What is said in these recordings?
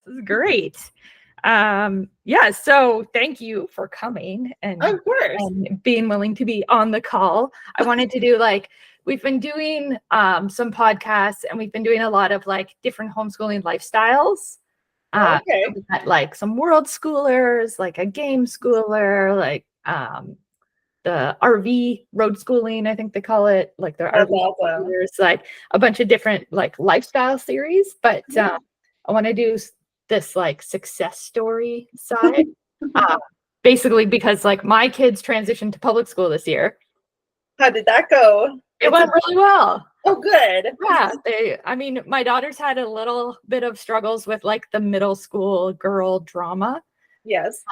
This is great. Yeah, so thank you for coming and, of course, and being willing to be on the call. I wanted to do we've been doing some podcasts, and we've been doing a lot of different homeschooling lifestyles. okay. So we got some world schoolers, a game schooler, the RV road schooling, I think they call it, the That's RV awesome. schoolers, a bunch of different lifestyle series. But I want to do this success story side, basically because my kids transitioned to public school this year. How did that go? It went really well. Oh, good. Yeah, my daughter's had a little bit of struggles with the middle school girl drama. Yes.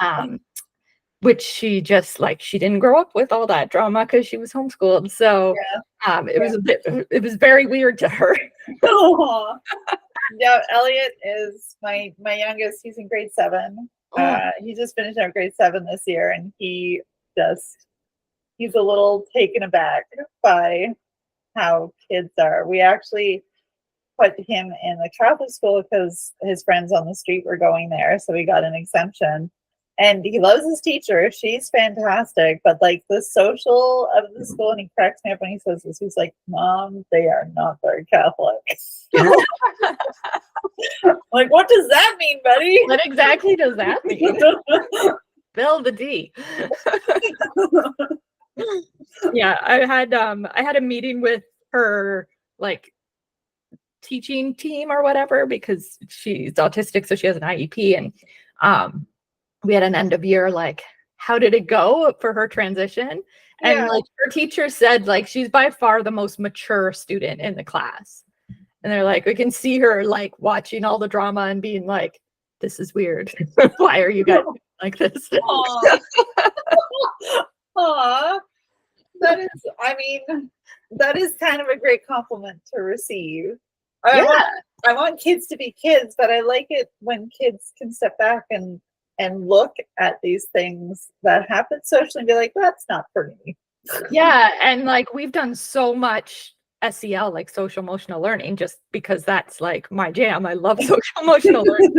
Which she just she didn't grow up with all that drama because she was homeschooled. So it was very weird to her. Yeah, Elliot is my youngest. He's in grade 7. He just finished out grade 7 this year, and he's a little taken aback by how kids are. We actually put him in the Catholic school because his friends on the street were going there, so we got an exemption. And he loves his teacher. She's fantastic. But the social of the school, and he cracks me up when he says this. He's like, Mom, they are not very Catholic. What does that mean, buddy? What exactly does that mean? Bill the D. Yeah, I had a meeting with her teaching team or whatever, because she's autistic, so she has an IEP, and we had an end of year how did it go for her transition? And her teacher said she's by far the most mature student in the class. And they're we can see her watching all the drama and being this is weird. Why are you guys like this? Aww. That is kind of a great compliment to receive. I want kids to be kids, but I like it when kids can step back and look at these things that happen socially and be like, that's not for me. Yeah, and we've done so much SEL, social emotional learning, just because that's my jam. I love social emotional learning.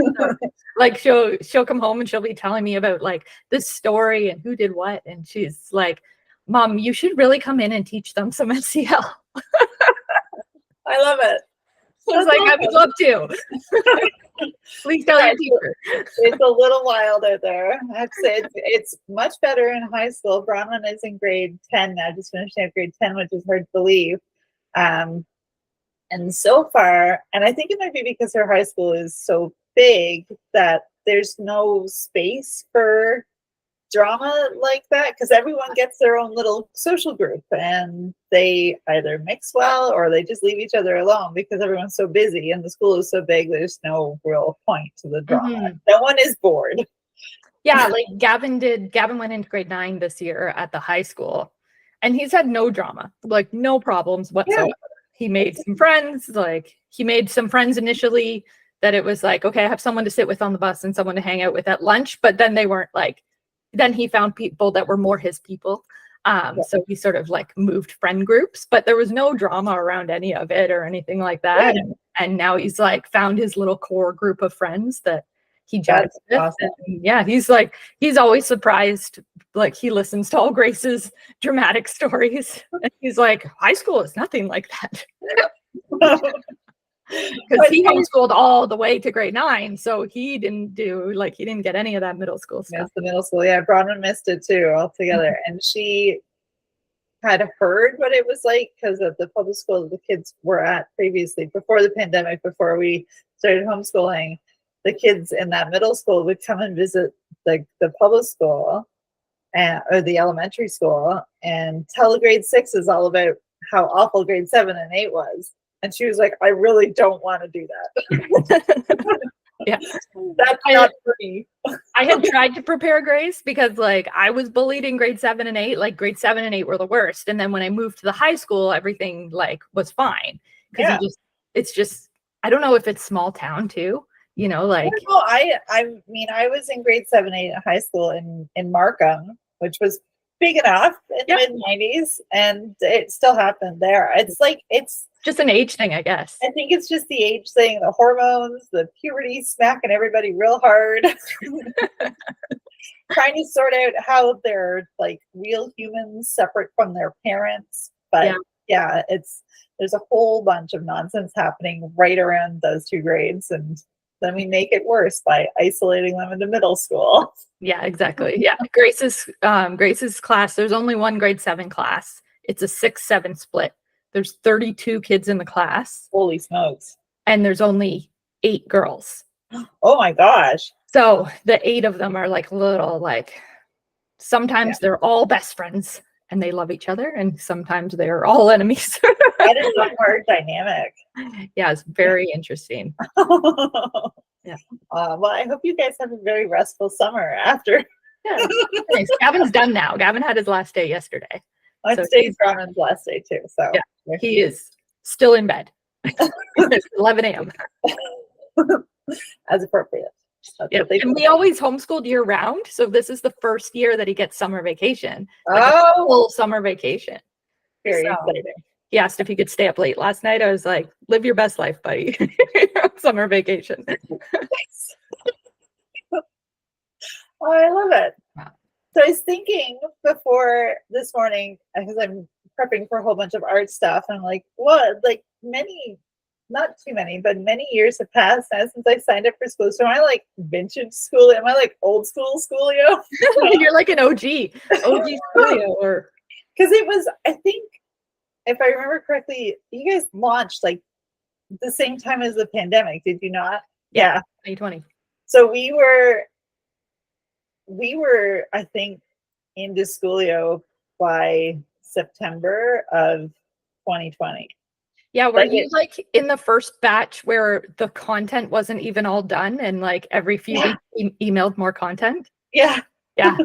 She'll come home and she'll be telling me about this story and who did what, and she's like, Mom, you should really come in and teach them some SEL. I love it. I was I would love to. Please tell your teacher. It's a little wild out there. I have to say it's much better in high school. Bronwyn is in grade 10 now, just finishing up grade 10, which is hard to believe. And so far, and I think it might be because her high school is so big that there's no space for drama like that, because everyone gets their own little social group, and they either mix well or they just leave each other alone because everyone's so busy and the school is so big. There's no real point to the drama. Mm-hmm. No one is bored. Yeah, Gavin went into grade 9 this year at the high school, and he's had no drama, no problems whatsoever. Yeah. He made some friends. He made some friends initially that it was okay, I have someone to sit with on the bus and someone to hang out with at lunch, but then they weren't then he found people that were more his people. So he sort of moved friend groups, but there was no drama around any of it or anything like that. Yeah. And now he's found his little core group of friends that he judges with. Awesome. And yeah, he's always surprised. He listens to all Grace's dramatic stories, and he's high school is nothing like that. Because he homeschooled all the way to grade 9, so he didn't do he didn't get any of that middle school stuff. Missed the middle school, yeah. Bronwyn missed it too altogether, mm-hmm. And she had heard what it was like because of the public school the kids were at previously, before the pandemic, before we started homeschooling. The kids in that middle school would come and visit the public school or the elementary school and tell the grade 6s all about how awful grade 7 and 8 was. And she was like, I really don't want to do that. Yeah. That's not for me. I had tried to prepare Grace because I was bullied in grade 7 and 8. Grade 7 and 8 were the worst. And then when I moved to the high school, everything was fine. Because it's just, I don't know if it's small town too. I was in grade 7, 8 in high school in Markham, which was big enough in the mid-90s, and it still happened there. It's like, it's just an age thing, I guess. I think it's just the age thing, the hormones, the puberty smacking everybody real hard. Trying to sort out how they're like real humans separate from their parents. But yeah, there's a whole bunch of nonsense happening right around those two grades, and then we make it worse by isolating them into middle school. Yeah, exactly. Yeah. Grace's class, there's only one grade 7 class. It's a 6-7 split. There's 32 kids in the class. Holy smokes. And there's only 8 girls. Oh my gosh. So the 8 of them are like little, like, sometimes they're all best friends and they love each other, and sometimes they're all enemies. That is a hard dynamic. Yeah, it's very interesting. Yeah. Well, I hope you guys have a very restful summer after. Yeah. Nice. Gavin's done now. Gavin had his last day yesterday. Today's Bronnan's last day too. So yeah, he is still in bed. It's 11 a.m. As appropriate. Yeah. And we always homeschooled year round. So this is the first year that he gets summer vacation. Like full summer vacation. Very exciting. He asked if he could stay up late last night. I was like, live your best life, buddy. Summer vacation. Oh, I love it. Wow. So I was thinking before this morning, because I'm prepping for a whole bunch of art stuff, and I'm like, what? Like not too many, but many years have passed now since I signed up for school. So am I like vintage Schoolio? Am I like old school Schoolio? You're like an OG Schoolio, or because it was, I think, if I remember correctly, you guys launched like the same time as the pandemic, did you not? Yeah, 2020. So we were, I think, into Schoolio by September of 2020. Yeah, were you like in the first batch where the content wasn't even all done, and like every few weeks emailed more content? Yeah. Yeah.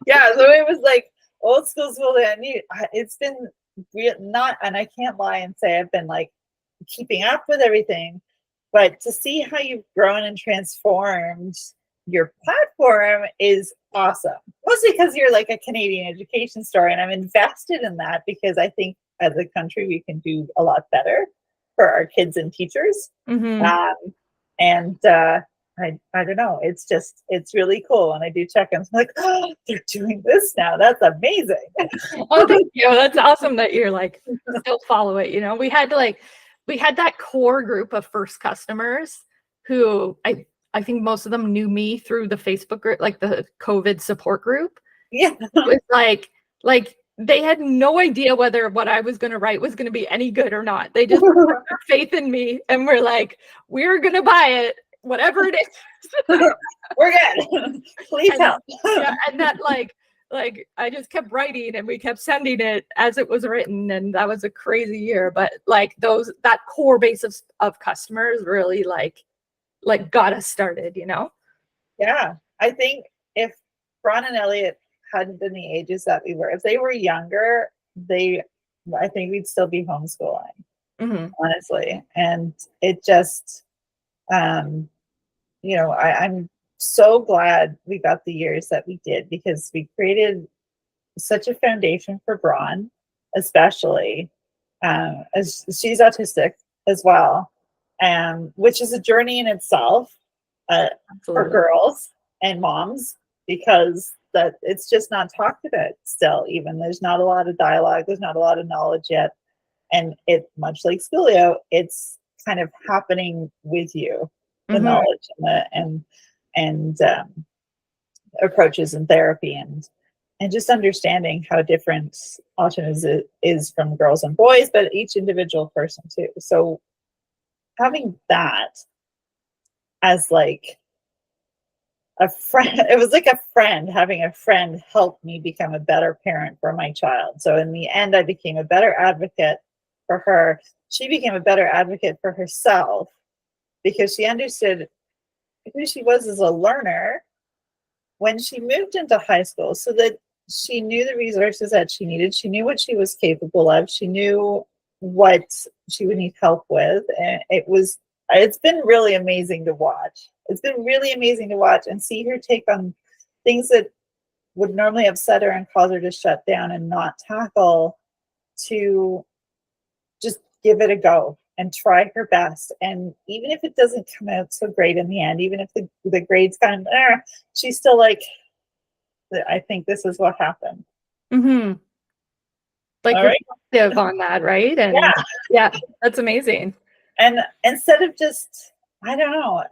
Yeah, so it was like old school Schoolio. It's been not, and I can't lie and say I've been like keeping up with everything, but to see how you've grown and transformed your platform is awesome. Mostly because you're like a Canadian education story, and I'm invested in that because I think as a country we can do a lot better for our kids and teachers. Mm-hmm. I don't know, it's really cool, and I do check-ins. I'm like, oh, they're doing this now, that's amazing. Oh, thank you. That's awesome that you're like still follow it. You know, we had that core group of first customers who I think most of them knew me through the Facebook group, like the COVID support group. Yeah. It was like they had no idea whether what I was going to write was going to be any good or not. They just put their faith in me and were like, we're going to buy it, whatever it is. We're good. Please help. Yeah, and that like I just kept writing, and we kept sending it as it was written, and that was a crazy year. But like that core base of customers really like got us started, you know? Yeah. I think if Bron and Elliot hadn't been the ages that we were, if they were younger, I think we'd still be homeschooling, honestly. And it just, you know, I'm so glad we got the years that we did, because we created such a foundation for Bron, especially as she's autistic as well, which is a journey in itself for girls and moms, because that it's just not talked about still. Even there's not a lot of dialogue, there's not a lot of knowledge yet, and it, much like Schoolio, it's kind of happening with you, the knowledge and approaches in therapy, and just understanding how different autism is from girls and boys, but each individual person too. So having that as like a friend, it was like a friend, having a friend help me become a better parent for my child. So in the end, I became a better advocate for her. She became a better advocate for herself, because she understood who she was as a learner when she moved into high school, so that she knew the resources that she needed. She knew what she was capable of. She knew what she would need help with. And it's been really amazing to watch. It's been really amazing to watch and see her take on things that would normally upset her and cause her to shut down and not tackle, to just give it a go and try her best. And even if it doesn't come out so great in the end, even if the grade's kind of, she's still like, I think this is what happened. Mm-hmm. Like All right. reflective on that, right? And yeah, that's amazing. And instead of just, I don't know,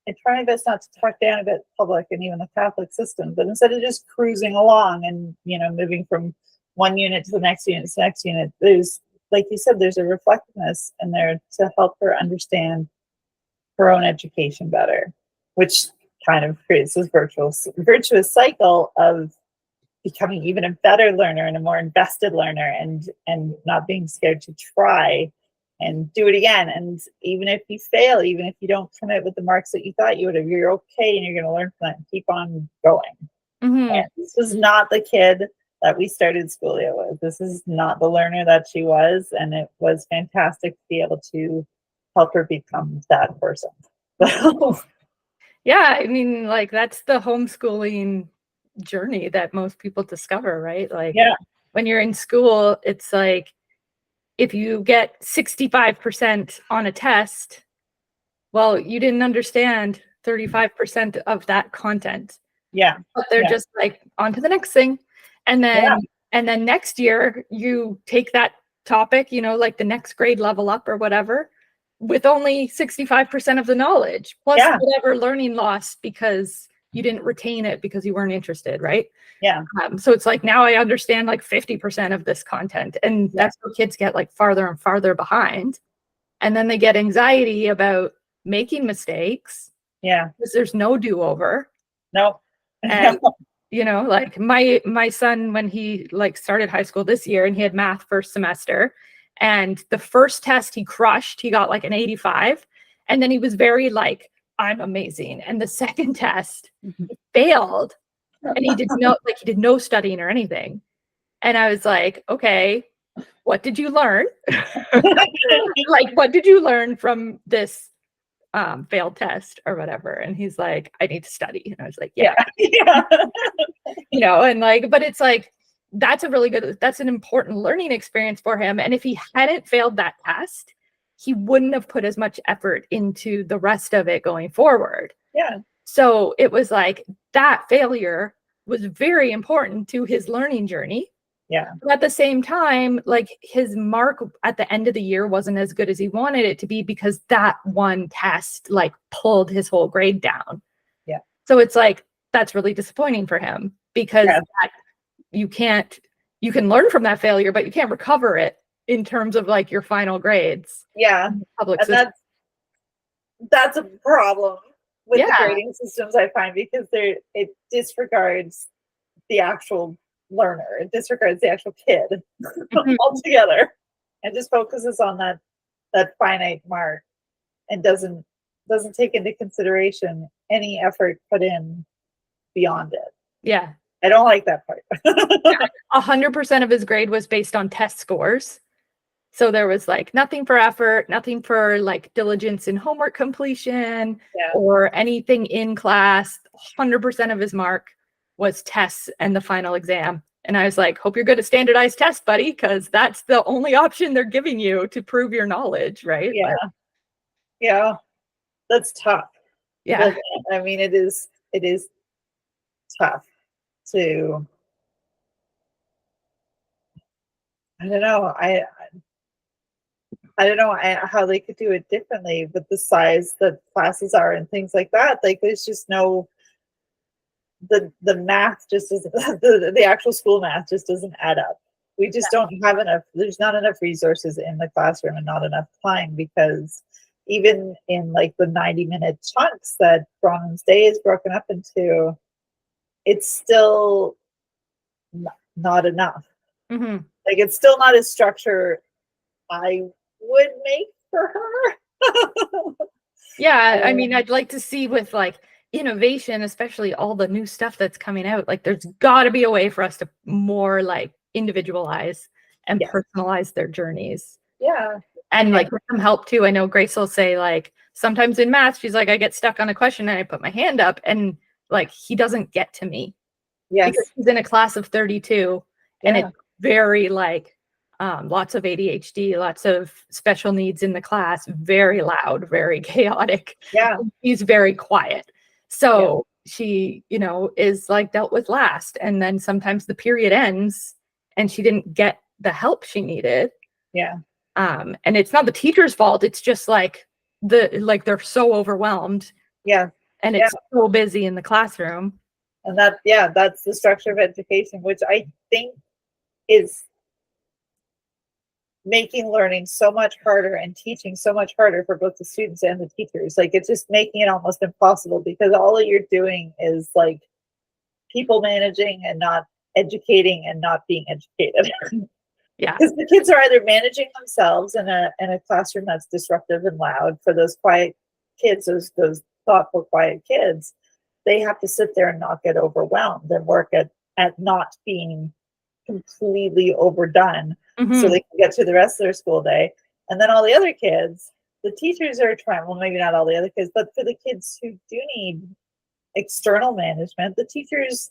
I try my best not to talk down about public and even the Catholic system, but instead of just cruising along and, moving from one unit to the next unit to the next unit, there's, like you said, there's a reflectiveness in there to help her understand her own education better, which kind of creates this virtuous cycle of becoming even a better learner and a more invested learner, and not being scared to try and do it again. And even if you fail, even if you don't come out with the marks that you thought you would have, you're okay, and you're going to learn from that and keep on going. Mm-hmm. And this was not the kid that we started Schoolio with. This is not the learner that she was, and it was fantastic to be able to help her become that person. Yeah, I mean, like, that's the homeschooling journey that most people discover, right? Like, when you're in school, it's like, if you get 65% on a test, well, you didn't understand 35% of that content. Yeah. But they're just like, on to the next thing. And then next year you take that topic, like the next grade level up or whatever, with only 65% of the knowledge, plus whatever learning loss because you didn't retain it because you weren't interested, right? Yeah. So it's like, now I understand like 50% of this content, and that's where kids get like farther and farther behind. And then they get anxiety about making mistakes. Yeah. Because there's no do-over. Nope. And like my son, when he like started high school this year, and he had math first semester, and the first test he crushed, he got like an 85, and then he was very like, I'm amazing. And the second test he failed, and he did no studying or anything. And I was like, okay, what did you learn? Like, what did you learn from this failed test or whatever? And he's like, I need to study. And I was like, yeah. And like, but it's like, that's an important learning experience for him. And if he hadn't failed that test, he wouldn't have put as much effort into the rest of it going forward. Yeah. So it was like, that failure was very important to his learning journey. Yeah. But at the same time, like, his mark at the end of the year wasn't as good as he wanted it to be, because that one test like pulled his whole grade down. Yeah. So it's like, that's really disappointing for him, because you can learn from that failure, but you can't recover it in terms of like your final grades. Yeah. Public and system. that's a problem with the grading systems, I find, because it disregards the actual learner. It disregards the actual kid altogether, and just focuses on that finite mark, and doesn't take into consideration any effort put in beyond it. Yeah. I don't like that part. 100% of his grade was based on test scores. So there was like nothing for effort, nothing for like diligence in homework completion or anything in class. 100% of his mark was tests and the final exam. And I was like, hope you're good at standardized tests, buddy, because that's the only option they're giving you to prove your knowledge, right? Yeah. Yeah. That's tough. Yeah. I mean, it is tough to, I don't know. I don't know how they could do it differently with the size that classes are and things like that. Like, there's just no, the math just isn't, the actual school math just doesn't add up. We just don't have enough, there's not enough resources in the classroom and not enough time, because even in like the 90-minute chunks that Bronwyn's day is broken up into, it's still not enough. Mm-hmm. Like, it's still not a structure I would make for her. Yeah, I mean, I'd like to see with like innovation, especially all the new stuff that's coming out, like there's got to be a way for us to more like individualize and personalize their journeys. Yeah. And like with some help too. I know Grace will say like, sometimes in math, she's like, I get stuck on a question and I put my hand up and like, he doesn't get to me. Yes. Because he's in a class of 32 and it's very like lots of ADHD, lots of special needs in the class, very loud, very chaotic. Yeah. He's very quiet. So she, you know, is like dealt with last. And then sometimes the period ends and she didn't get the help she needed. Yeah. And it's not the teacher's fault. It's just like they're so overwhelmed. Yeah. And it's so busy in the classroom. And that's the structure of education, which I think is making learning so much harder and teaching so much harder for both the students and the teachers. Like, it's just making it almost impossible, because all you're doing is like people managing and not educating and not being educated. Yeah. Because the kids are either managing themselves in a classroom that's disruptive and loud for those quiet kids, those thoughtful, quiet kids. They have to sit there and not get overwhelmed and work at not being completely overdone, so they can get to the rest of their school day. And then all the other kids, the teachers are trying, well, maybe not all the other kids, but for the kids who do need external management, the teachers,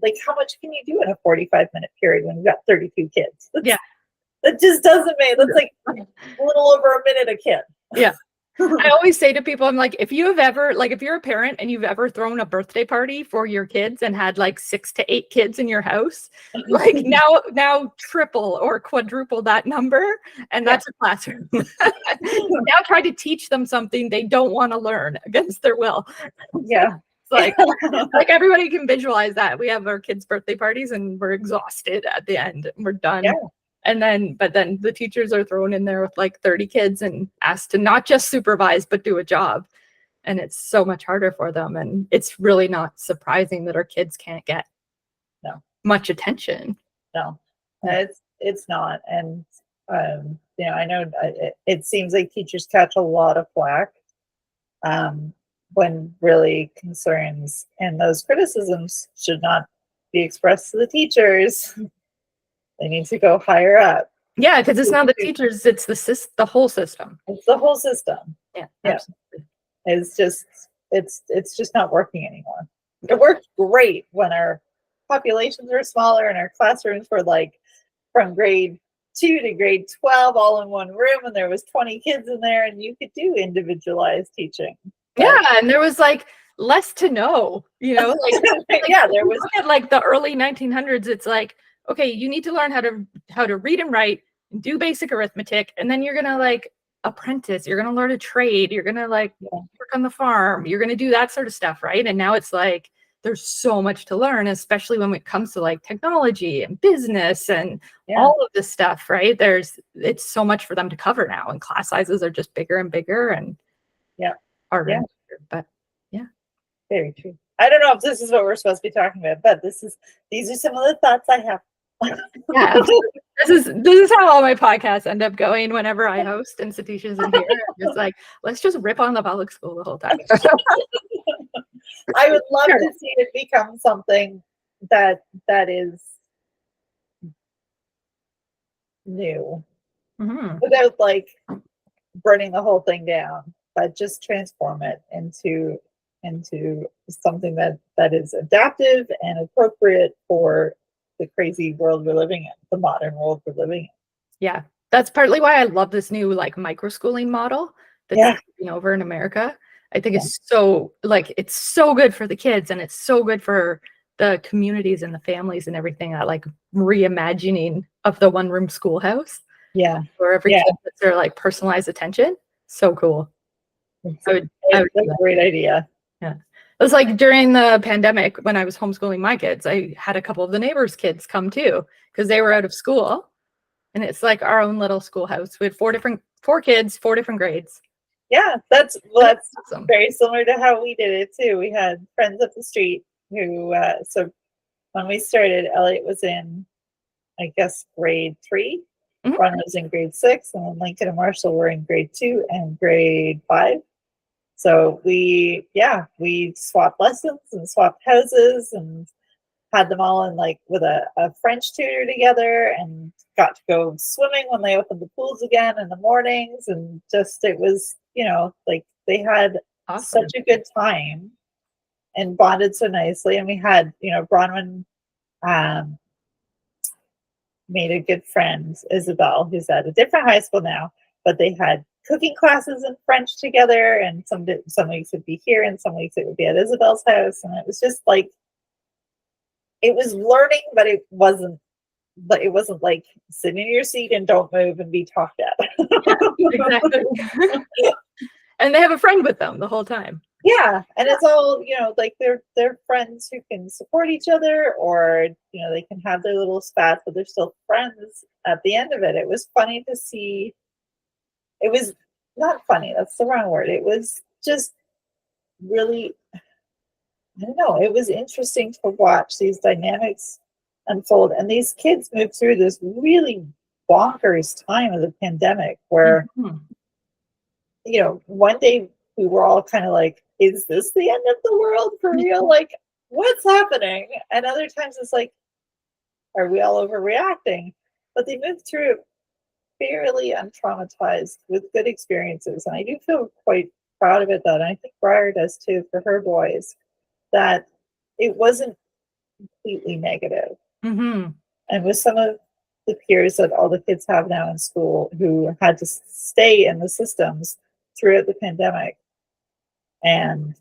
like, how much can you do in a 45-minute period when you've got 32 kids? That just doesn't make, that's like a little over a minute a kid. Yeah. I always say to people, I'm like, if you have ever, like, if you're a parent and you've ever thrown a birthday party for your kids and had like 6 to 8 kids in your house, like now triple or quadruple that number, and that's a classroom. Now try to teach them something they don't want to learn against their will. Yeah. Like everybody can visualize that. We have our kids' birthday parties and we're exhausted at the end. We're done. Yeah. And then, but then the teachers are thrown in there with like 30 kids and asked to not just supervise, but do a job. And it's so much harder for them. And it's really not surprising that our kids can't get much attention. No, it's not. And, you know, I know it seems like teachers catch a lot of flack when really concerns and those criticisms should not be expressed to the teachers. They need to go higher up. Yeah, because it's not the teachers, it's the whole system. It's the whole system. Yeah, absolutely. It's just not working anymore. It worked great when our populations were smaller and our classrooms were like from grade 2 to grade 12 all in one room, and there was 20 kids in there and you could do individualized teaching. Yeah, and there was like less to know, you know, like there was at like the early 1900s. It's like, okay, you need to learn how to read and write and do basic arithmetic, and then you're gonna like apprentice, you're gonna learn a trade, you're gonna like work on the farm, you're gonna do that sort of stuff, right? And now it's like there's so much to learn, especially when it comes to like technology and business and all of this stuff, right? It's so much for them to cover now, and class sizes are just bigger and bigger and harder and harder, but very true. I don't know if this is what we're supposed to be talking about, but these are some of the thoughts I have. Yeah, this is how all my podcasts end up going whenever I host and Satisha's in here. I'm just like, let's just rip on the public school the whole time. I would love to see it become something that is new, without like burning the whole thing down, but just transform it into something that is adaptive and appropriate for the crazy world we're living in, the modern world we're living in. Yeah, that's partly why I love this new like microschooling model that's taking over in America. I think it's so like, it's so good for the kids, and it's so good for the communities and the families and everything. That like reimagining of the one room schoolhouse. Yeah, where every kid gets their like personalized attention. So cool. That's a great idea. Yeah. It was like during the pandemic when I was homeschooling my kids, I had a couple of the neighbors' kids come too, because they were out of school. And it's like our own little schoolhouse. We had 4 kids, 4 different grades. Yeah, that's awesome. Very similar to how we did it too. We had friends up the street who, so when we started, Elliot was in, I guess, grade 3. Ron was in grade 6, and then Lincoln and Marshall were in grade 2 and grade 5. So we swapped lessons and swapped houses and had them all in like with a French tutor together, and got to go swimming when they opened the pools again in the mornings. And just, it was, you know, like they had such a good time and bonded so nicely. And we had, you know, Bronwyn um, made a good friend, Isabel, who's at a different high school now, but they had cooking classes in French together, and some weeks would be here and some weeks it would be at Isabel's house, and it was just like, it was learning, but it wasn't like sit in your seat and don't move and be talked at. Exactly. And they have a friend with them the whole time. Yeah, and it's all, like they're friends who can support each other, or they can have their little spats, but they're still friends at the end of it. It was funny to see. It was not funny, that's the wrong word. It was just really, I don't know, it was interesting to watch these dynamics unfold. And these kids moved through this really bonkers time of the pandemic where, one day we were all kind of like, is this the end of the world for real? Like, what's happening? And other times it's like, are we all overreacting? But they moved through it fairly untraumatized with good experiences. And I do feel quite proud of it, that I think Briar does too, for her boys, that it wasn't completely negative. Mm-hmm. And with some of the peers that all the kids have now in school who had to stay in the systems throughout the pandemic, and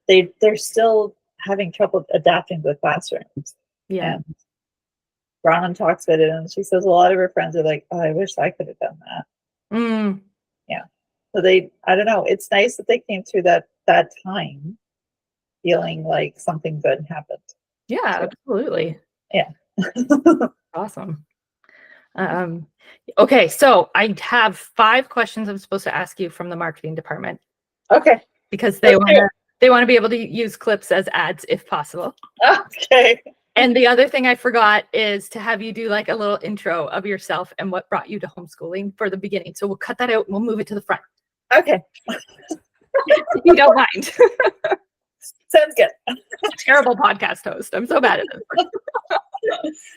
they're still having trouble adapting to the classrooms. Yeah. And Bronwyn talks about it, and she says a lot of her friends are like, oh, I wish I could have done that. Mm. Yeah. So I don't know, it's nice that they came through that time feeling like something good happened. Yeah, absolutely. Yeah. Awesome. Okay, so I have 5 questions I'm supposed to ask you from the marketing department. Okay. Because they want to be able to use clips as ads if possible. Okay. And the other thing I forgot is to have you do like a little intro of yourself and what brought you to homeschooling for the beginning. So we'll cut that out and we'll move it to the front. Okay. If you don't mind. Sounds good. Terrible podcast host. I'm so bad at this.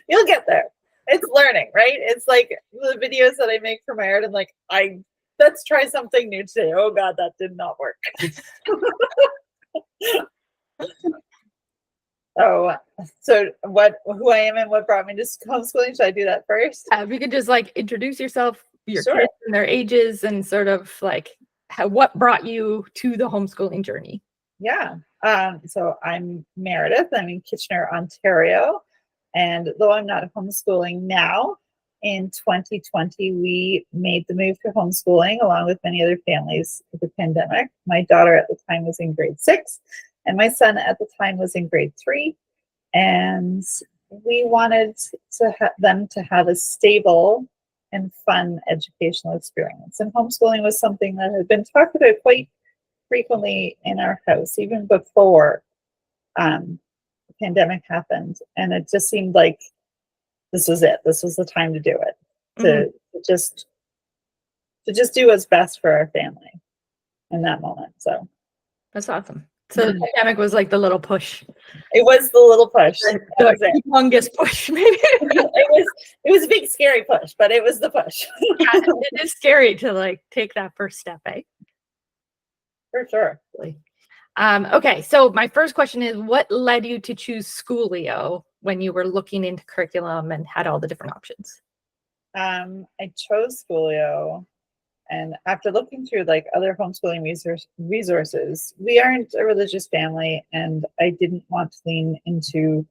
You'll get there. It's learning, right? It's like the videos that I make for my art. I'm like, let's try something new today. Oh God, that did not work. So who I am and what brought me to homeschooling? Should I do that first? If you could just like introduce yourself, your Sure. kids and their ages, and sort of like what brought you to the homeschooling journey. Yeah. So I'm Meredith. I'm in Kitchener, Ontario. And though I'm not homeschooling now, in 2020, we made the move to homeschooling along with many other families with the pandemic. My daughter at the time was in grade 6, and my son at the time was in grade 3. And we wanted them to have a stable and fun educational experience. And homeschooling was something that had been talked about quite frequently in our house, even before the pandemic happened. And it just seemed like this was it. This was the time to do it. To just do what's best for our family in that moment. So that's awesome. So the pandemic was like the little push. It was the little push. The humongous push, maybe. It was a big scary push, but it was the push. It is scary to like take that first step, eh? For sure. Okay, so my first question is, what led you to choose Schoolio when you were looking into curriculum and had all the different options? I chose Schoolio, and after looking through like other homeschooling resources, we aren't a religious family, and I didn't want to lean into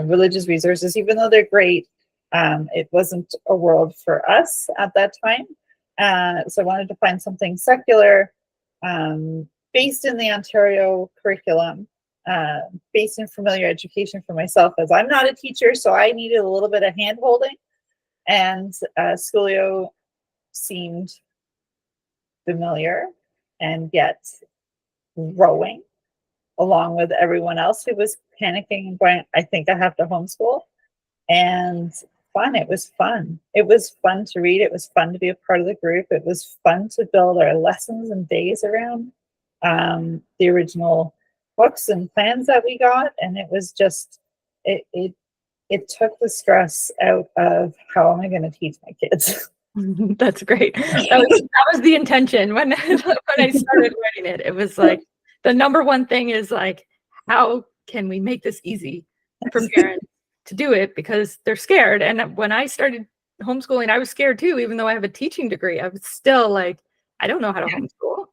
religious resources, even though they're great. It wasn't a world for us at that time, so I wanted to find something secular, based in the Ontario curriculum, based in familiar education for myself, as I'm not a teacher, so I needed a little bit of hand holding. And Schoolio seemed familiar and yet growing along with everyone else who was panicking and going, I think I have to homeschool. And fun. It was fun. It was fun to read. It was fun to be a part of the group. It was fun to build our lessons and days around the original books and plans that we got. And it was just, it took the stress out of how am I going to teach my kids. That's great. That was the intention when I started writing it. It was like the number one thing is like, how can we make this easy for parents to do it because they're scared. And when I started homeschooling, I was scared too, even though I have a teaching degree. I was still like, I don't know how to homeschool.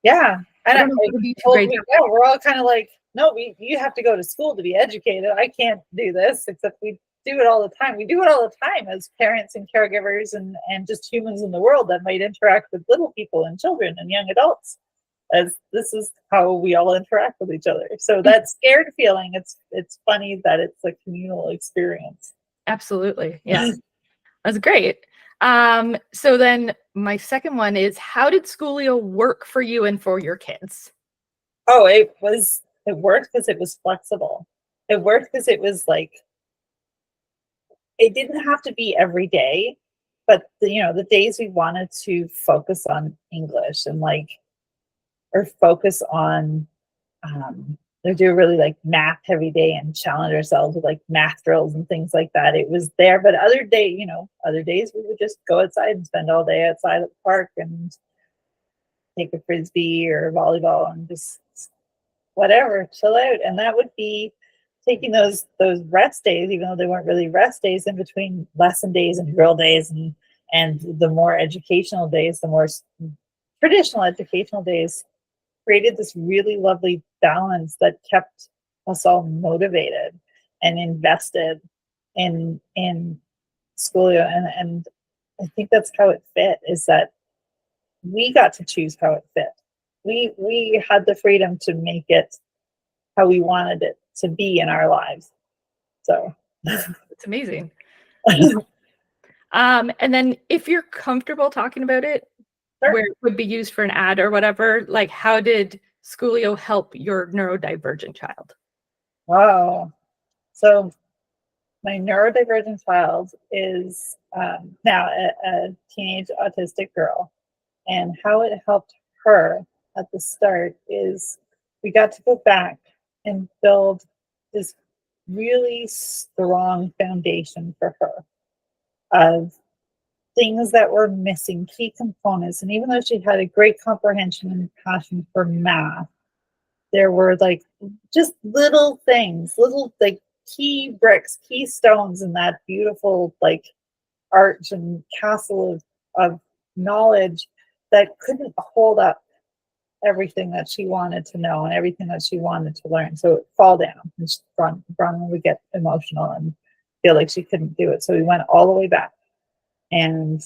Yeah. I And don't know how to do two grades. we're all kind of like, no, you have to go to school to be educated. I can't do this, except we do it all the time. We do it all the time as parents and caregivers and just humans in the world that might interact with little people and children and young adults. As this is how we all interact with each other. So that scared feeling, it's funny that it's a communal experience. Absolutely. Yeah. That's great. So then my second one is, how did Schoolio work for you and for your kids? Oh, it worked because it was flexible. It worked because it was like, it didn't have to be every day, but the days we wanted to focus on English and or focus on or do a really like math heavy day and challenge ourselves with like math drills and things like that. It was there, but other days we would just go outside and spend all day outside at the park and take a frisbee or volleyball and just whatever, chill out. And that would be taking those rest days, even though they weren't really rest days, in between lesson days and drill days and the more educational days, the more traditional educational days, created this really lovely balance that kept us all motivated and invested in Schoolio. And I think that's how it fit, is that we got to choose how it fit. We had the freedom to make it how we wanted it to be in our lives. So it's amazing. And then if you're comfortable talking about it, sure, where it would be used for an ad or whatever, like how did Schoolio help your neurodivergent child? Wow. So my neurodivergent child is now a teenage autistic girl. And how it helped her at the start is we got to go back and build this really strong foundation for her of things that were missing, key components. And even though she had a great comprehension and passion for math, there were like just little things, little like key bricks, key stones in that beautiful like arch and castle of knowledge that couldn't hold up everything that she wanted to know and everything that she wanted to learn. So it fall down, and Bronwyn would get emotional and feel like she couldn't do it. So we went all the way back. And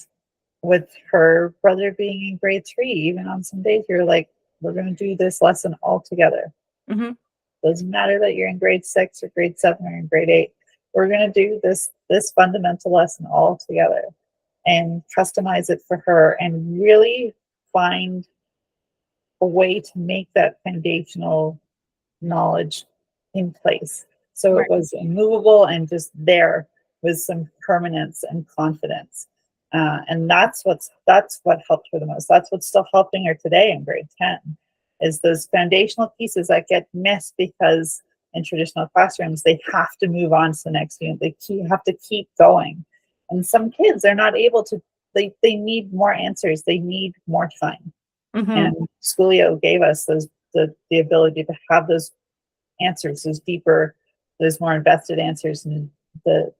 with her brother being in grade 3, even on some days, you're like, we're going to do this lesson all together. Mm-hmm. Doesn't matter that you're in grade 6 or grade 7 or in grade 8. We're going to do this fundamental lesson all together and customize it for her and really find a way to make that foundational knowledge in place. So right. It was immovable and just there with some permanence and confidence. And that's what helped her the most. That's what's still helping her today in grade 10, is those foundational pieces that get missed because in traditional classrooms, they have to move on to the next unit. They have to keep going. And some kids are not able to, they need more answers. They need more time. Mm-hmm. And Schoolio gave us the ability to have those answers, those deeper, those more invested answers, and the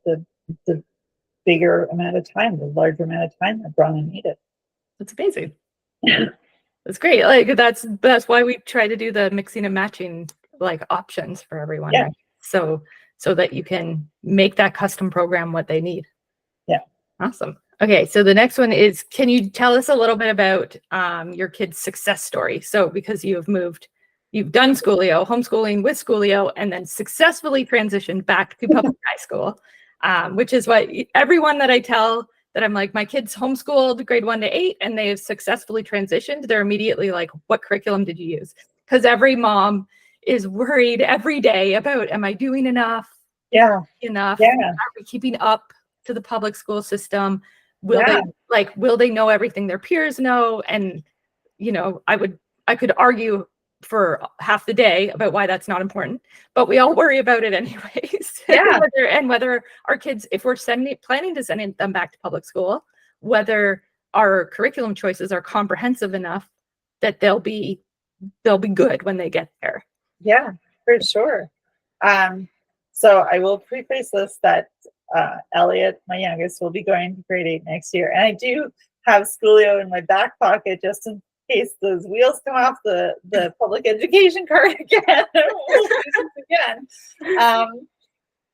bigger amount of time, the larger amount of time that Bronwyn needed. That's amazing. That's great. Like that's why we try to do the mixing and matching like options for everyone. Yeah. Right? So that you can make that custom program what they need. Yeah. Awesome. Okay, so the next one is, can you tell us a little bit about your kid's success story? So because you've done Schoolio, homeschooling with Schoolio, and then successfully transitioned back to public high school, which is what everyone that I tell that I'm like, my kids homeschooled grade 1 to 8, and they have successfully transitioned. They're immediately like, what curriculum did you use? Because every mom is worried every day about, am I doing enough? Yeah. Enough? Yeah. Are we keeping up to the public school system? Will they know everything their peers know? And I could argue for half the day about why that's not important, but we all worry about it anyways. Yeah. whether our kids, if we're planning to send them back to public school, whether our curriculum choices are comprehensive enough that they'll be good when they get there. Yeah, for sure. So I will preface this that Elliot, my youngest, will be going to grade 8 next year. And I do have Schoolio in my back pocket just in case those wheels come off the public education card again. We'll use it again.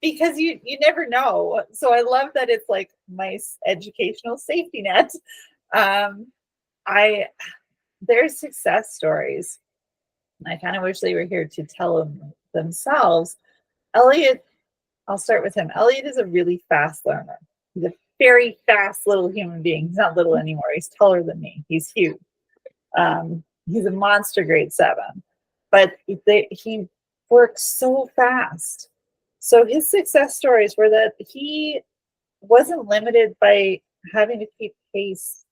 Because you never know. So I love that it's like my educational safety net. Their success stories. I kind of wish they were here to tell them themselves. Elliot, I'll start with him. Elliot is a really fast learner. He's a very fast little human being. He's not little anymore. He's taller than me. He's huge. He's a monster grade 7. But he works so fast. So his success stories were that he wasn't limited by having to keep pace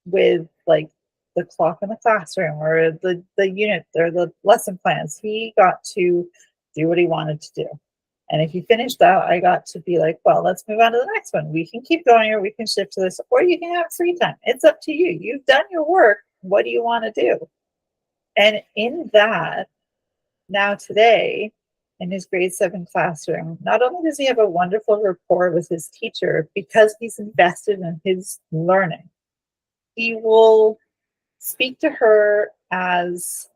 with like the clock in the classroom or the unit or the lesson plans. He got to do what he wanted to do. And if he finished that, I got to be like, well, let's move on to the next one. We can keep going, or we can shift to this, or you can have free time. It's up to you. You've done your work. What do you want to do? And in that, now today, in his grade 7 classroom, not only does he have a wonderful rapport with his teacher because he's invested in his learning, he will speak to her as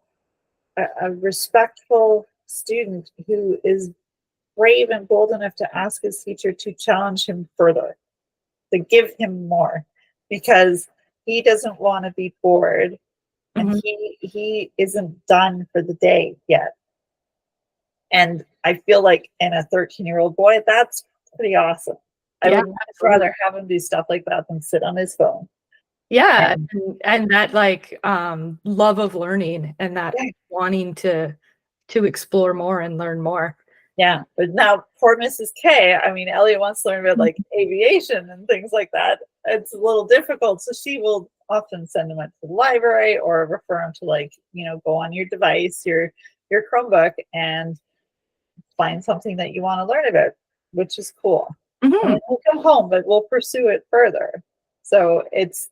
a respectful student who is brave and bold enough to ask his teacher to challenge him further, to give him more, because he doesn't want to be bored and he isn't done for the day yet. And I feel like in a 13-year-old boy, that's pretty awesome. I would much rather have him do stuff like that than sit on his phone. Yeah, and that like love of learning and that wanting to explore more and learn more. Yeah, but now poor Mrs. K, I mean, Elliot wants to learn about like aviation and things like that. It's a little difficult, so she will often send him to the library or refer him to like, go on your device, your Chromebook, and find something that you want to learn about, which is cool. And then he'll come home, but we'll pursue it further. So it's,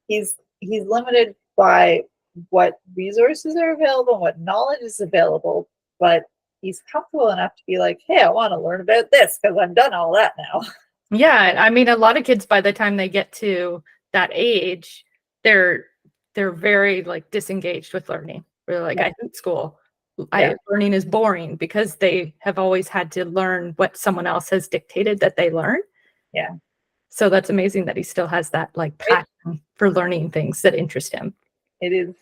he's limited by what resources are available, what knowledge is available, but he's comfortable enough to be like, hey, I want to learn about this because I've done all that now. Yeah, I mean, a lot of kids, by the time they get to that age, they're very like disengaged with learning. They're like, I hate school. Learning is boring because they have always had to learn what someone else has dictated that they learn. Yeah. So that's amazing that he still has that like passion for learning things that interest him. It is.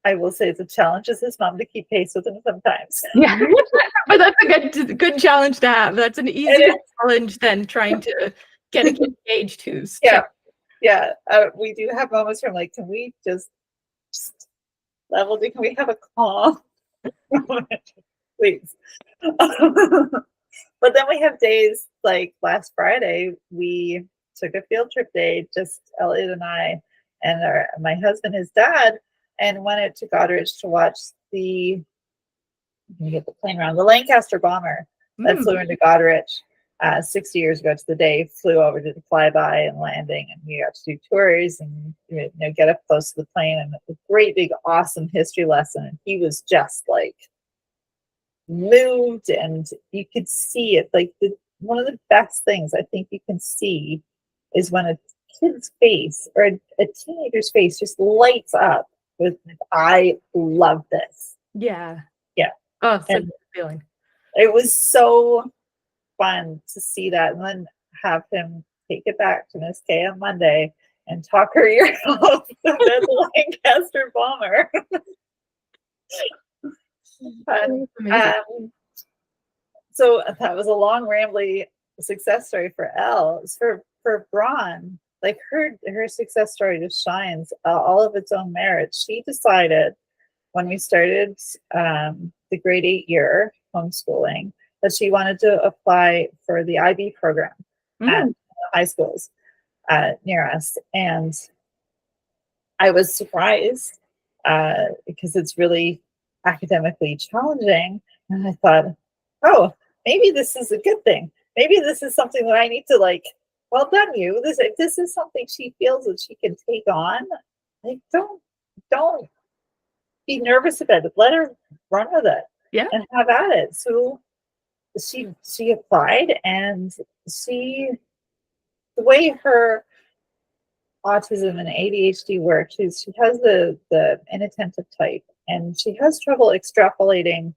I will say it's a challenge as his mom to keep pace with him sometimes. Yeah, but that's a good challenge to have. That's an easier challenge than trying to get a kid engaged who's yeah. We do have moments where I'm like, can we just level? Can we have a call? Please. But then we have days like last Friday, we took a field trip day, just Elliot and I, and my husband, his dad, and went out to Goderich to watch the Lancaster bomber that flew into Goderich 60 years ago to the day, flew over to the flyby and landing, and we got to do tours and get up close to the plane, and a great big awesome history lesson. And he was just like moved, and you could see it. Like one of the best things I think you can see is when a kid's face or a teenager's face just lights up with, I love this. Yeah. Oh, such a good feeling. It was so fun to see that, and then have him take it back to Miss K on Monday and talk her ear off about the Lancaster bomber. So that was a long, rambly success story for Elle. For Braun, like her success story just shines all of its own merit. She decided when we started the grade 8 year homeschooling that she wanted to apply for the IB program at high schools near us. And I was surprised because it's really academically challenging. And I thought, oh, maybe this is a good thing. Maybe this is something that I need to like, well done you. If this is something she feels that she can take on, like don't be nervous about it. Let her run with it. Yeah. And have at it. So she applied, and the way her autism and ADHD work. She has the inattentive type, and she has trouble extrapolating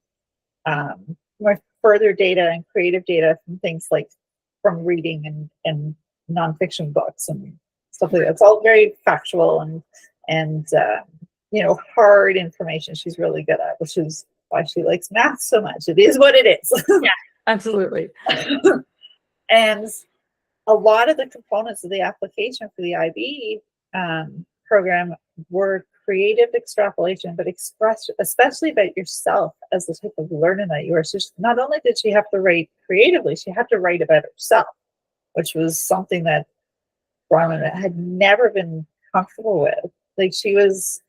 more further data and creative data from things like from reading and nonfiction books and stuff like that. It's all very factual and hard information. She's really good at, which is why she likes math so much. It is what it is. Yeah, absolutely. And a lot of the components of the application for the IB program were creative extrapolation, but expressed especially about yourself as the type of learner that you are. So not only did she have to write creatively, she had to write about herself, which was something that Bronwyn had never been comfortable with. Like she has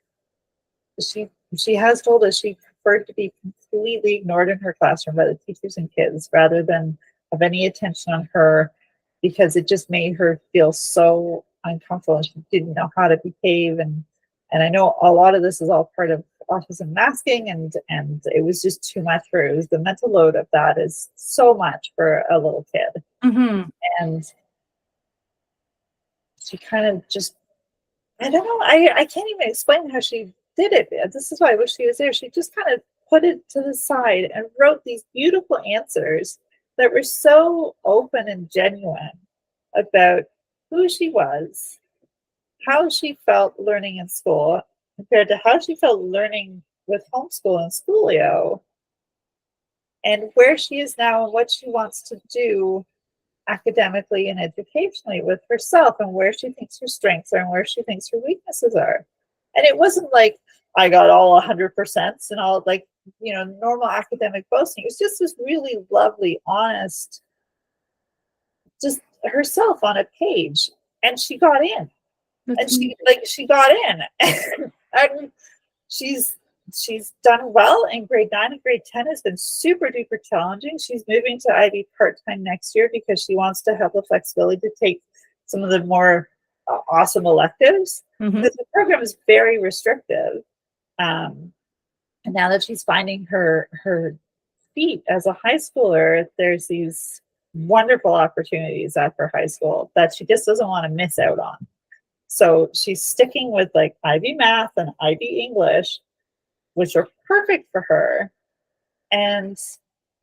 told us she preferred to be completely ignored in her classroom by the teachers and kids rather than have any attention on her, because it just made her feel so uncomfortable and she didn't know how to behave. And I know a lot of this is all part of autism masking, and it was just too much for her. It was the mental load of that is so much for a little kid. Mm-hmm. And she kind of just, I don't know, I can't even explain how she did it. This is why I wish she was there. She just kind of put it to the side and wrote these beautiful answers that were so open and genuine about who she was, how she felt learning in school compared to how she felt learning with homeschool and Schoolio, and where she is now and what she wants to do academically and educationally with herself, and where she thinks her strengths are and where she thinks her weaknesses are. And it wasn't like I got all 100% and all like, normal academic boasting. It was just this really lovely, honest, just herself on a page. And she got in. And she got in. And she's done well in grade 9 and grade 10 has been super duper challenging. She's moving to IB part-time next year because she wants to have the flexibility to take some of the more awesome electives. Mm-hmm. The program is very restrictive. And now that she's finding her feet as a high schooler, there's these wonderful opportunities at her high school that she just doesn't want to miss out on. So she's sticking with like IB math and IB English, which are perfect for her, and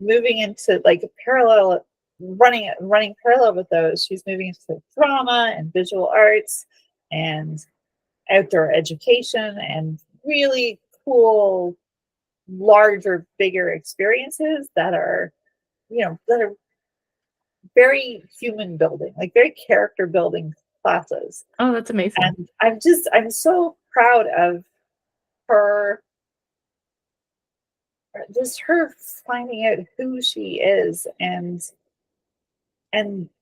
moving into like a parallel, running parallel with those. She's moving into drama and visual arts and outdoor education and really cool, larger, bigger experiences that are very human building, like very character building classes. Oh, that's amazing. And I'm so proud of her, just her finding out who she is and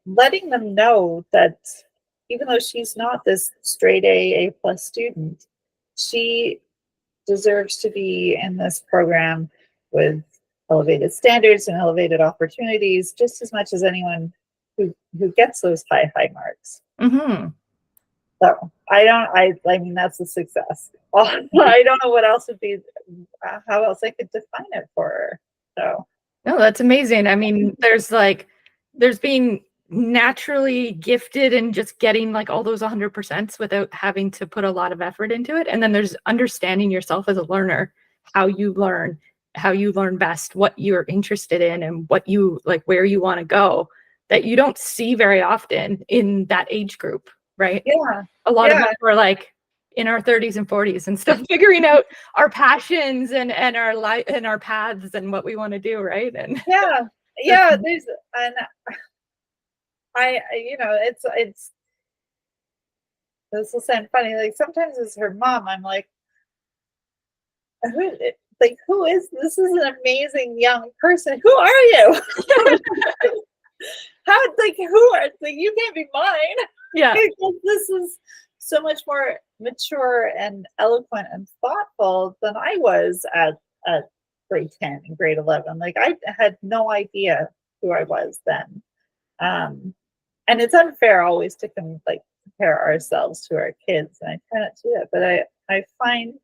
letting them know that even though she's not this straight A plus student, she deserves to be in this program with elevated standards and elevated opportunities just as much as anyone who gets those high marks. Mm-hmm. So I mean, that's a success. I don't know what else would be, how else I could define it for her. So. No, that's amazing. I mean, there's being naturally gifted and just getting like all those 100% without having to put a lot of effort into it. And then there's understanding yourself as a learner, how you learn best, what you're interested in and what you like, where you want to go, that you don't see very often in that age group, right? Yeah. A lot of us are like in our 30s and 40s and stuff, figuring out our passions and our life and our paths and what we want to do, right? And there's it's this will sound funny. Like sometimes as her mom, I'm like, who is this? Is an amazing young person. Who are you? You can't be mine. Yeah. Because this is so much more mature and eloquent and thoughtful than I was at grade 10 and grade 11. Like I had no idea who I was then. And it's unfair always to compare ourselves to our kids, and I try not to do that. But I find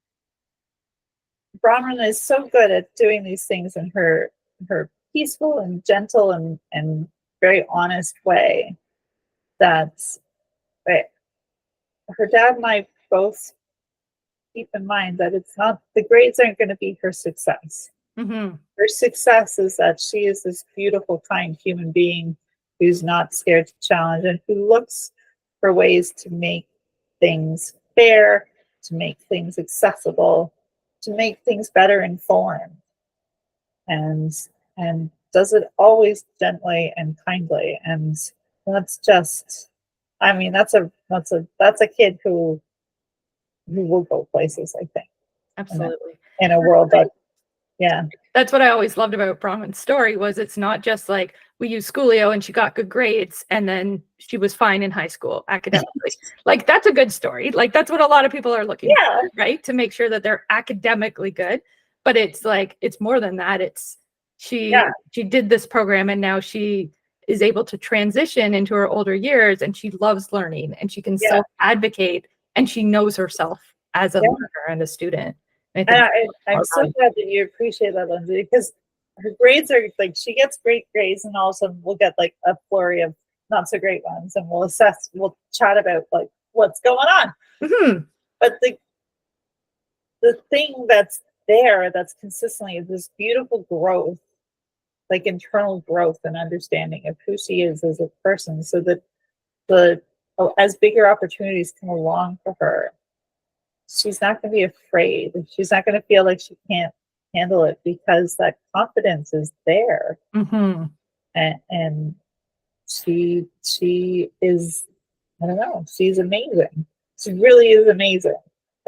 Bronwyn is so good at doing these things in her peaceful and gentle and very honest way that her dad and I both keep in mind that it's not, the grades aren't going to be her success. Mm-hmm. Her success is that she is this beautiful, kind human being who's not scared to challenge and who looks for ways to make things fair, to make things accessible, to make things better informed, and does it always gently and kindly. And that's just, I mean, that's a kid who will go places, I think. Absolutely. In a world that, yeah. That's what I always loved about Bronwyn's story, was it's not just like we used Schoolio and she got good grades and then she was fine in high school academically. Like, that's a good story. Like, that's what a lot of people are looking for, right? To make sure that they're academically good. But it's like, it's more than that. It's she did this program and now she is able to transition into her older years and she loves learning and she can self-advocate and she knows herself as a learner and a student. And I'm so glad that you appreciate that, Lindsey, because her grades are like, she gets great grades and all of a sudden we'll get like a flurry of not so great ones and we'll chat about like what's going on. Mm-hmm. But the thing that's there, that's consistently, is this beautiful growth, like internal growth and understanding of who she is as a person, so that as bigger opportunities come along for her, she's not going to be afraid. She's not going to feel like she can't handle it, because that confidence is there. Mm-hmm. And she is, I don't know, she's amazing. She really is amazing.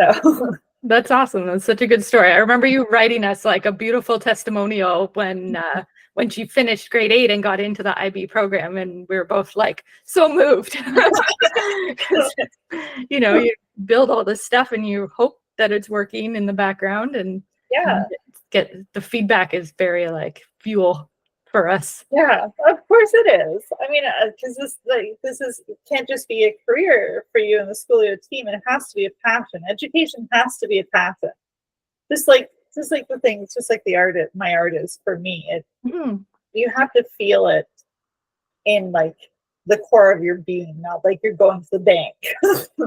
So that's awesome. That's such a good story. I remember you writing us like a beautiful testimonial when she finished grade 8 and got into the IB program, and we were both like so moved. You know, you build all this stuff and you hope that it's working in the background, and get the feedback is very like fuel for us. Yeah, of course it is. I mean, because it can't just be a career for you in the Schoolio team. It has to be a passion. Education has to be a passion. Just like the things, just like my art is for me. You have to feel it in like the core of your being, not like you're going to the bank.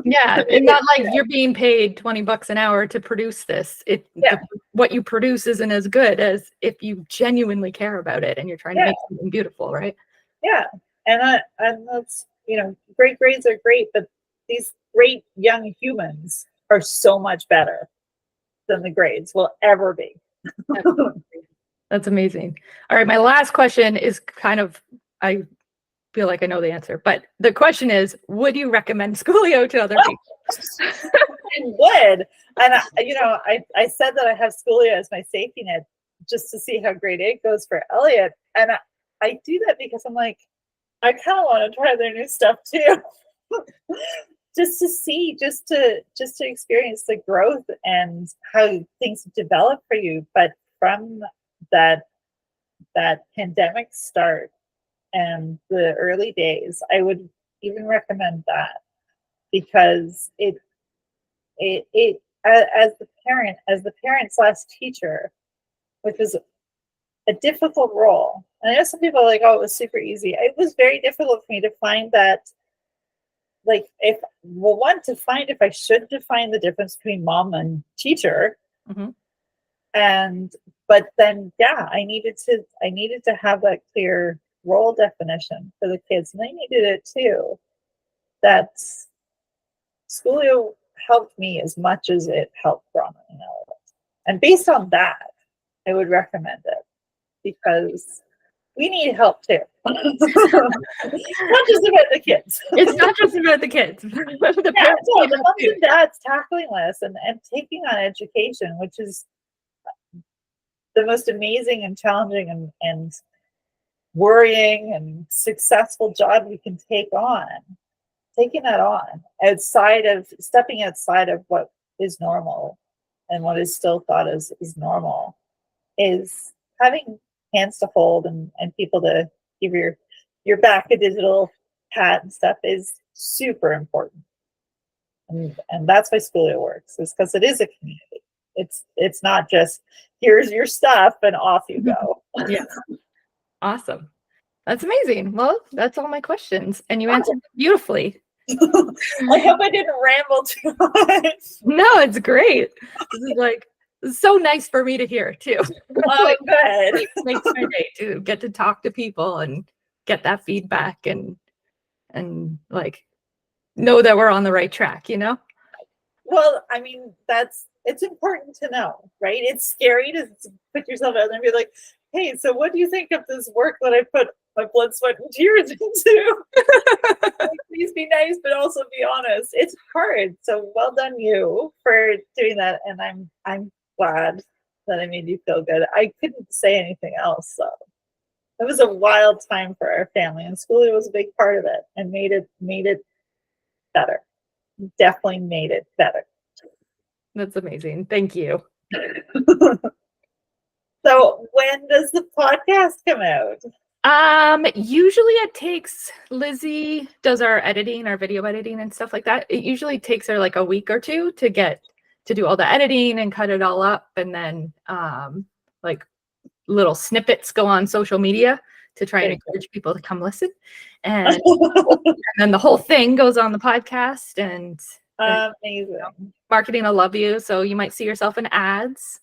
Yeah, and not like you're being paid $20 an hour to produce this. What you produce isn't as good as if you genuinely care about it and you're trying to make something beautiful, right? Yeah, and that's, great grades are great, but these great young humans are so much better than the grades will ever be. That's amazing. All right, my last question is kind of, I feel like I know the answer, but the question is, would you recommend Schoolio to other people? I would. And I said that I have Schoolio as my safety net just to see how grade 8 goes for Elliot. And I do that because I'm like, I kind of want to try their new stuff too. Just to see, just to experience the growth and how things develop for you. But from that pandemic start and the early days, I would even recommend that, because it as the parent/teacher, which is a difficult role. And I know some people are like, oh, it was super easy. It was very difficult for me to find that, like, to find if I should define the difference between mom and teacher. Mm-hmm. But then, I needed to have that clear role definition for the kids, and they needed it too. That's Schoolio helped me as much as it helped Bronwyn and Elliot. And based on that, I would recommend it, because we need help too. It's not just about the kids. It's not just about the kids. The moms and dads tackling this and taking on education, which is the most amazing and challenging and worrying and successful job you can take on. Taking that on, stepping outside of what is normal and what is still thought as is normal, is having hands to hold and people to give your back a digital pat and stuff is super important. And that's why Schoolio works, is because it is a community. It's not just here's your stuff and off you go. Yeah. Awesome. That's amazing. Well, that's all my questions, and you answered beautifully. I hope I didn't ramble too much. No, it's great. This is so nice for me to hear too. Oh, good. It makes my day to get to talk to people and get that feedback and like know that we're on the right track, you know? Well, I mean, it's important to know, right? It's scary to put yourself out there and be like, hey, so what do you think of this work that I put my blood, sweat, and tears into? Like, please be nice, but also be honest. It's hard. So well done you for doing that. And I'm glad that I made you feel good. I couldn't say anything else. So it was a wild time for our family, and Schoolio was a big part of it and made it better. Definitely made it better. That's amazing. Thank you. So when does the podcast come out? Usually it takes Lizzie does our editing, our video editing and stuff like that. It usually takes her like a week or two to get to do all the editing and cut it all up, and then like little snippets go on social media to try and encourage people to come listen, and then the whole thing goes on the podcast. And Amazing. You know, marketing will love you, so you might see yourself in ads.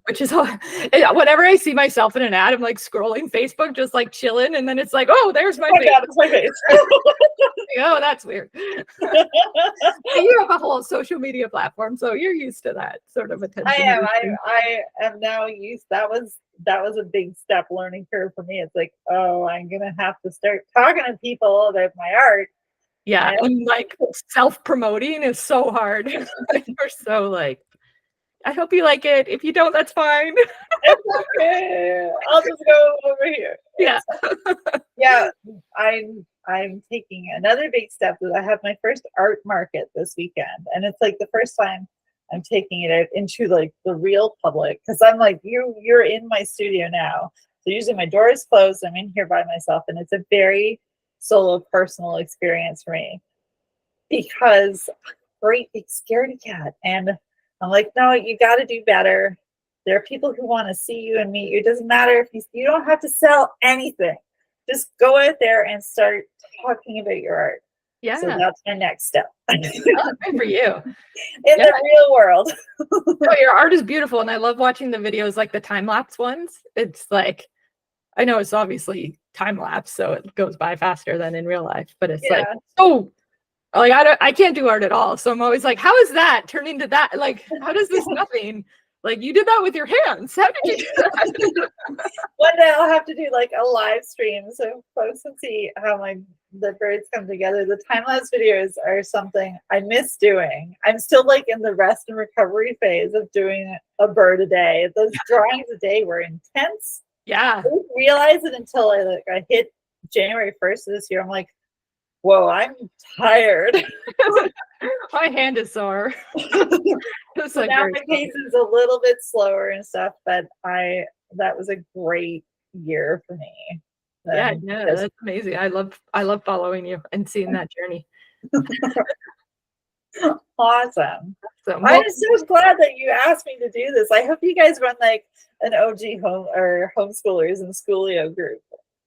Which is whenever I see myself in an ad, I'm like scrolling Facebook, just like chilling, and then it's like, oh, there's my face. God, it's my face. Oh, that's weird. You have a whole social media platform, so you're used to that sort of attention. I am now used. That was a big step learning curve for me. It's like, oh, I'm gonna have to start talking to people about my art. Yeah, and like self-promoting is so hard. You're so like, I hope you like it. If you don't, that's fine. It's okay. I'll just go over here. Yeah. Yeah. I'm taking another big step. I have my first art market this weekend, and it's like the first time I'm taking it out into like the real public, because I'm like, you're in my studio now. So usually my door is closed. I'm in here by myself, and it's a very solo personal experience for me, because great big scaredy cat. And I'm like, no, you got to do better. There are people who want to see you and meet you. It doesn't matter if you don't have to sell anything. Just go out there and start talking about your art. Yeah. So that's my next step. Good for you. In the real world. No, your art is beautiful, and I love watching the videos, like the time-lapse ones. It's like, I know it's obviously time-lapse, so it goes by faster than in real life, but it's like, oh, like I can't do art at all. So I'm always like, how is that turned into that? Like, how does this nothing? Like, you did that with your hands. How did you do that? One day I'll have to do like a live stream so folks can see how the birds come together. The time-lapse videos are something I miss doing. I'm still like in the rest and recovery phase of doing a bird a day. Those drawings a day were intense. Yeah. I didn't realize it until I hit January 1st of this year. I'm like, whoa, I'm tired. My hand is sore. So now my pace is a little bit slower and stuff, but that was a great year for me. Yeah, no, that's amazing. I love following you and seeing that journey. Awesome. So, I'm so glad that you asked me to do this. I hope you guys run like an OG homeschoolers and Schoolio group.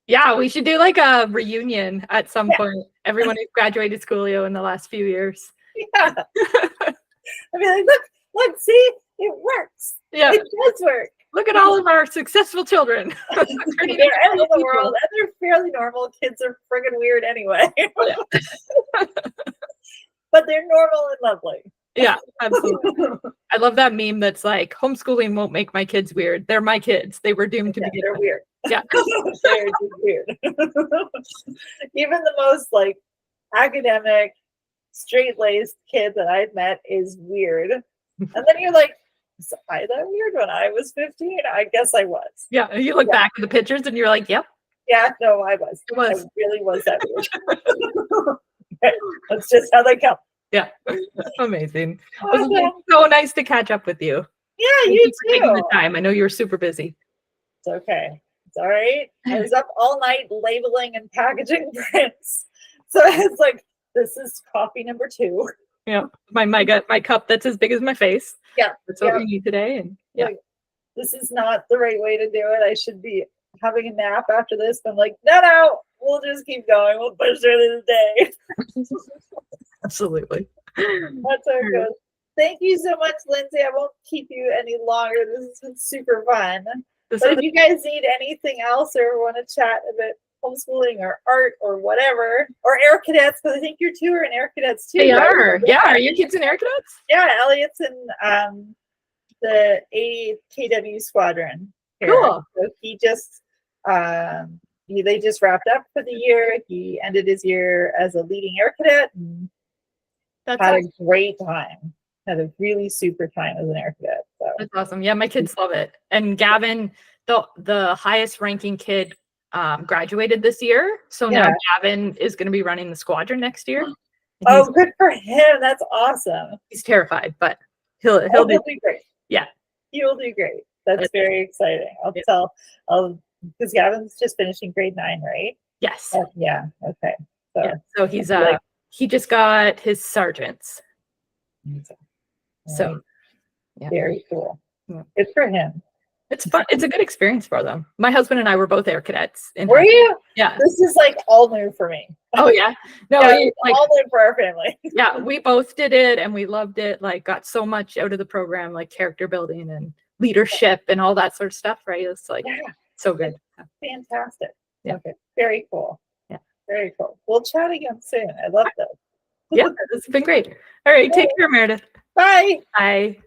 Yeah, we should do like a reunion at some point. Everyone who's graduated Schoolio in the last few years. Yeah. I mean, like, look, see, it works. Yeah, it does work. Look at all of our successful children. They're out of the world, and they're fairly normal. Kids are friggin' weird anyway. But they're normal and lovely. Yeah, absolutely. I love that meme that's like, homeschooling won't make my kids weird. They're my kids. They were doomed to be weird. Yeah. They're just weird. Even the most like academic, straight-laced kid that I've met is weird. And then you're like, was I that weird when I was 15? I guess I was. Yeah, you look back at the pictures and you're like, yep. Yeah, no, I was. I really was that weird. That's just how they come. Yeah, amazing. Awesome. It was so nice to catch up with you. Yeah, Thank you you too. for taking the time. I know you were super busy. It's okay. It's all right. I was up all night labeling and packaging prints. So it's like, this is coffee number 2. Yeah, my cup that's as big as my face. Yeah, that's what we need today. And like, this is not the right way to do it. I should be having a nap after this, but I'm like, no, we'll just keep going. We'll push through this day. Absolutely. That's how it goes. Thank you so much, Lindsay. I won't keep you any longer. This has been super fun. But if you guys need anything else or want to chat about homeschooling or art or whatever, or air cadets, because I think your two are in air cadets too. They right? are. Yeah. Are your kids in air cadets? Yeah, Elliot's in the 80th KW squadron. Here. Cool. So he just they just wrapped up for the year. He ended his year as a leading air cadet and had a great time. Had a really super time as an air cadet. So. That's awesome. Yeah, my kids love it. And Gavin, the highest ranking kid, graduated this year. So now Gavin is going to be running the squadron next year. Oh, good for him. That's awesome. He's terrified, but he'll do great. Yeah. He'll do great. That's very exciting. I'll because Gavin's just finishing grade 9, right? Yes. Yeah. Okay. So he's he just got his sergeant's. So very cool. Yeah. Good for him. It's fun. It's a good experience for them. My husband and I were both air cadets. Were you? Yeah. This is like all new for me. Oh yeah. No, all new for our family. Yeah, we both did it and we loved it. Like, got so much out of the program, like character building and leadership and all that sort of stuff. Right? It's like so good. Fantastic. Yeah. Okay. Very cool. Yeah. Very cool. We'll chat again soon. I love this. Yeah, it's been great. All right, take care, Meredith. Bye. Bye.